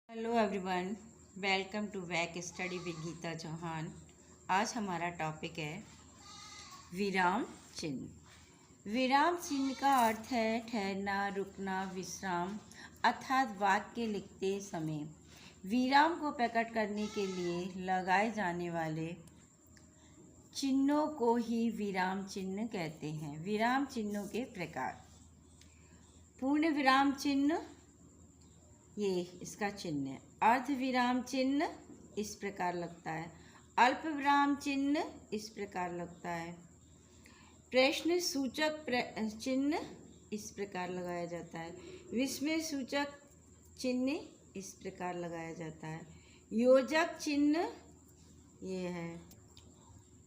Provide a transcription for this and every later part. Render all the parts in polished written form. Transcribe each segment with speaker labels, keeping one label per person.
Speaker 1: Hello everyone, welcome to back study with Geeta Chauhan. आज हमारा topic है विराम चिन्ह। विराम चिन्ह का अर्थ है ठहरना, रुकना, विश्राम अर्थात वाक्य लिखते समय विराम को प्रकट करने के लिए लगाए जाने वाले चिन्हों को ही विराम चिन्ह कहते हैं। विराम चिन्हों के प्रकार: पूर्ण विराम चिन्ह, ये इसका चिन्ह है। अर्ध विराम चिन्ह इस प्रकार लगता है। अल्प विराम चिन्ह इस प्रकार लगता है। प्रश्न सूचक चिन्ह इस प्रकार लगाया जाता है। विस्मय सूचक चिन्ह इस प्रकार लगाया जाता है। योजक चिन्ह ये है।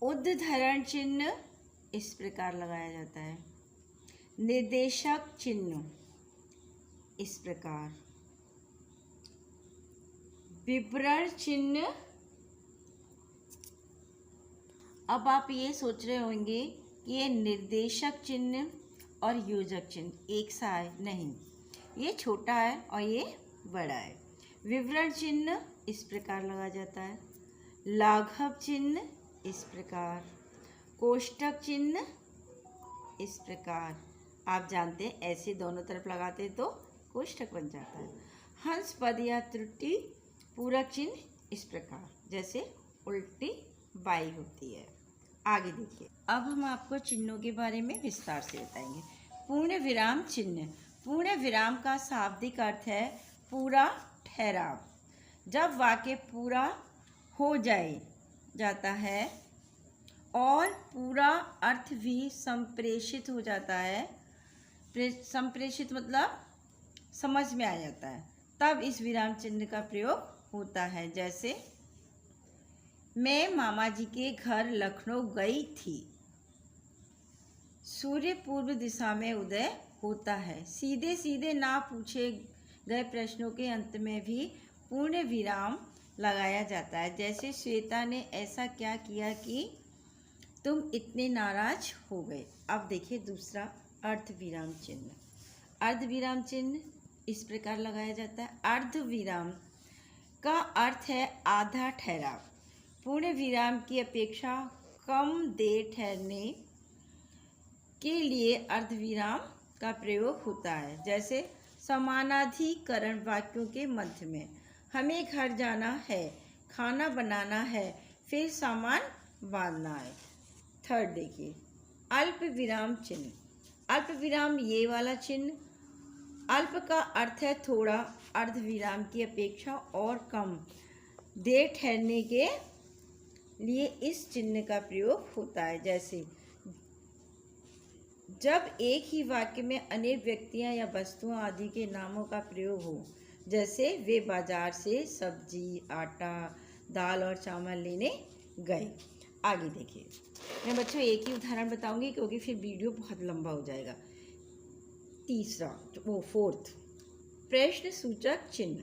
Speaker 1: उद्धरण चिन्ह इस प्रकार लगाया जाता है। निर्देशक चिन्ह इस प्रकार। विवरण चिन्ह। अब आप ये सोच रहे होंगे कि ये निर्देशक चिन्ह और योजक चिन्ह एक सा है। नहीं, ये छोटा है और ये बड़ा है। विवरण चिन्ह इस प्रकार लगाया जाता है। लाघव चिन्ह इस प्रकार। कोष्ठक चिन्ह इस प्रकार। आप जानते हैं ऐसे दोनों तरफ लगाते हैं तो कोष्ठक बन जाता है। हंस पद या त्रुटि पूरक चिन्ह इस प्रकार, जैसे उल्टी बाई होती है। आगे देखिए, अब हम आपको चिन्हों के बारे में विस्तार से बताएंगे। पूर्ण विराम चिन्ह। पूर्ण विराम का शाब्दिक अर्थ है पूरा ठहराव। जब वाक्य पूरा हो जाता है और पूरा अर्थ भी संप्रेषित हो जाता है, संप्रेषित मतलब समझ में आ जाता है, तब इस विराम चिन्ह का प्रयोग होता है। जैसे मैं मामा जी के घर लखनऊ गई थी। सूर्य पूर्व दिशा में उदय होता है। सीधे सीधे ना पूछे गए प्रश्नों के अंत में भी पूर्ण विराम लगाया जाता है। जैसे श्वेता ने ऐसा क्या किया कि तुम इतने नाराज हो गए। अब देखिए दूसरा अर्ध विराम चिन्ह। अर्ध विराम चिन्ह इस प्रकार लगाया जाता है। अर्ध विराम का अर्थ है आधा ठहराव। पूर्ण विराम की अपेक्षा कम देर ठहरने के लिए अर्ध विराम का प्रयोग होता है। जैसे समानाधिकरण वाक्यों के मध्य में हमें घर जाना है, खाना बनाना है, फिर सामान बांधना है। थर्ड देखिए, अल्प विराम चिन्ह। अल्प विराम ये वाला चिन्ह। अल्प का अर्थ है थोड़ा, अर्ध विराम की अपेक्षा और कम देर ठहरने के लिए इस चिन्ह का प्रयोग होता है। जैसे जब एक ही वाक्य में अनेक व्यक्तियां या वस्तुओं आदि के नामों का प्रयोग हो, जैसे वे बाजार से सब्जी, आटा, दाल और चावल लेने गए। आगे देखिए, मैं बच्चों एक ही उदाहरण बताऊंगी क्योंकि फिर वीडियो बहुत लंबा हो जाएगा। फोर्थ, प्रश्न सूचक चिन्ह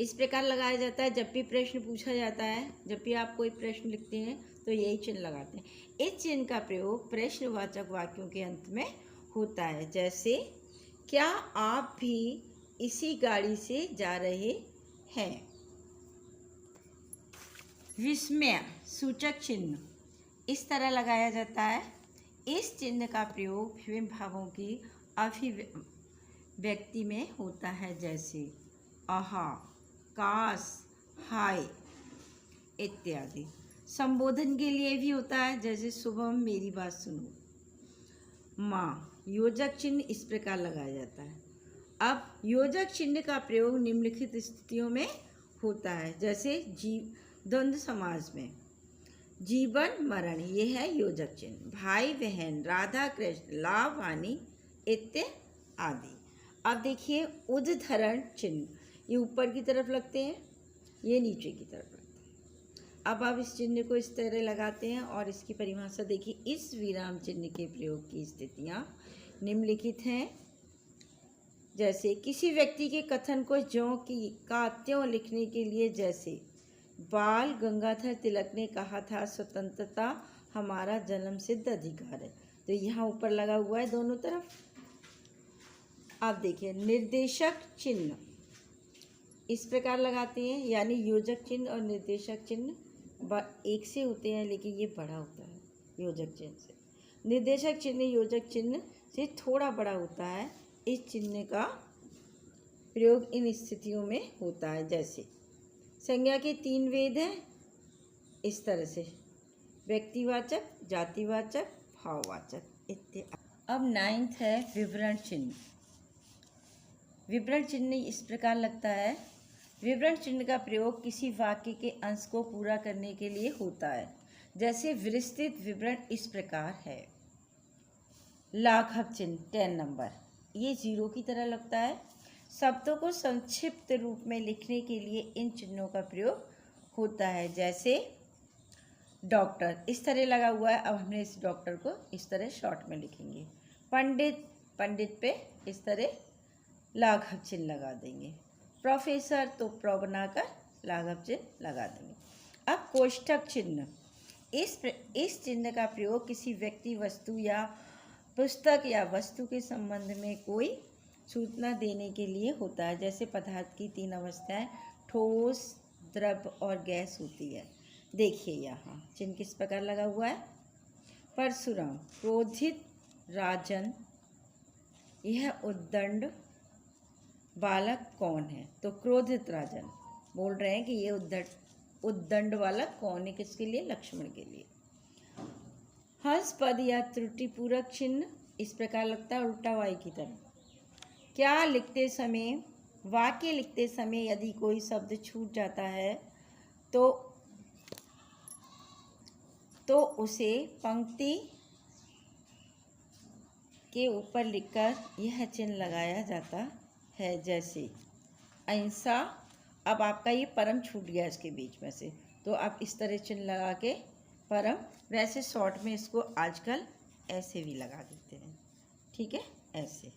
Speaker 1: इस प्रकार लगाया जाता है। जब भी प्रश्न पूछा जाता है, जब भी आप कोई प्रश्न लिखते हैं तो यही चिन्ह लगाते हैं। इस चिन्ह का प्रयोग प्रश्नवाचक वाक्यों के अंत में होता है। जैसे क्या आप भी इसी गाड़ी से जा रहे हैं। विस्मय सूचक चिन्ह इस तरह लगाया जाता है। इस चिन्ह का प्रयोग विभिन्न भावों की अभिव्यक्ति में होता है। जैसे आहा, काश, हाय इत्यादि। संबोधन के लिए भी होता है। जैसे शुभम मेरी बात सुनो। माँ। योजक चिन्ह इस प्रकार लगाया जाता है। अब योजक चिन्ह का प्रयोग निम्नलिखित स्थितियों में होता है। जैसे द्वंद्व समास में जीवन मरण, ये है योजक चिन्ह। भाई बहन, राधा कृष्ण, लाभ हानि इत्यादि। अब देखिए उद्धरण चिन्ह, ये ऊपर की तरफ लगते हैं, ये नीचे की तरफ लगते हैं। अब आप इस चिन्ह को इस तरह लगाते हैं और इसकी परिभाषा देखिए। इस विराम चिन्ह के प्रयोग की स्थितियां निम्नलिखित हैं। जैसे किसी व्यक्ति के कथन को ज्यों की का त्यों लिखने के लिए, जैसे बाल गंगाधर तिलक ने कहा था स्वतंत्रता हमारा जन्मसिद्ध अधिकार है, तो यहाँ ऊपर लगा हुआ है दोनों तरफ। अब देखिए निर्देशक चिन्ह। इस प्रकार लगाते हैं, यानी योजक चिन्ह और निर्देशक चिन्ह एक से होते हैं, लेकिन ये बड़ा होता है योजक चिन्ह से। निर्देशक चिन्ह योजक चिन्ह से थोड़ा बड़ा होता है। इस चिन्ह का प्रयोग इन स्थितियों में होता है, जैसे संज्ञा के 3 वेद हैं, इस तरह से व्यक्तिवाचक, जातिवाचक, भाववाचक इत्यादि। अब 9th है विवरण चिन्ह। विवरण चिन्ह इस प्रकार लगता है। विवरण चिन्ह का प्रयोग किसी वाक्य के अंश को पूरा करने के लिए होता है। जैसे विस्तृत विवरण इस प्रकार है। लाघव चिन्ह 10 नंबर, ये 0 की तरह लगता है। शब्दों को संक्षिप्त रूप में लिखने के लिए इन चिन्हों का प्रयोग होता है। जैसे डॉक्टर इस तरह लगा हुआ है, अब हमने इस डॉक्टर को इस तरह शॉर्ट में लिखेंगे। पंडित, पंडित पे इस तरह लाघव चिन्ह लगा देंगे। प्रोफेसर तो प्रो बनाकर लाघव चिन्ह लगा देंगे। अब कोष्ठक चिन्ह, इस चिन्ह का प्रयोग किसी व्यक्ति, वस्तु या पुस्तक या वस्तु के संबंध में कोई सूचना देने के लिए होता है। जैसे पदार्थ की 3 अवस्थाएं ठोस, द्रव और गैस होती है। देखिए यहाँ चिन्ह किस प्रकार लगा हुआ है। परशुराम, क्रोधित राजन, यह उद्दंड बालक कौन है? तो क्रोधित राजन बोल रहे हैं कि ये उद्दंड बालक कौन है, किसके लिए? लक्ष्मण के लिए। हंस पद या त्रुटिपूरक चिन्ह इस प्रकार लगता है, उल्टा वाई की तरह। क्या लिखते समय, वाक्य लिखते समय यदि कोई शब्द छूट जाता है तो उसे पंक्ति के ऊपर लिखकर यह चिन्ह लगाया जाता है। जैसे अहिंसा, अब आपका ये परम छूट गया इसके बीच में से, तो आप इस तरह चिन्ह लगा के परम, वैसे शॉर्ट में इसको आजकल ऐसे भी लगा देते हैं, ठीक है, ऐसे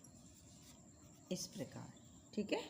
Speaker 1: इस प्रकार, ठीक है।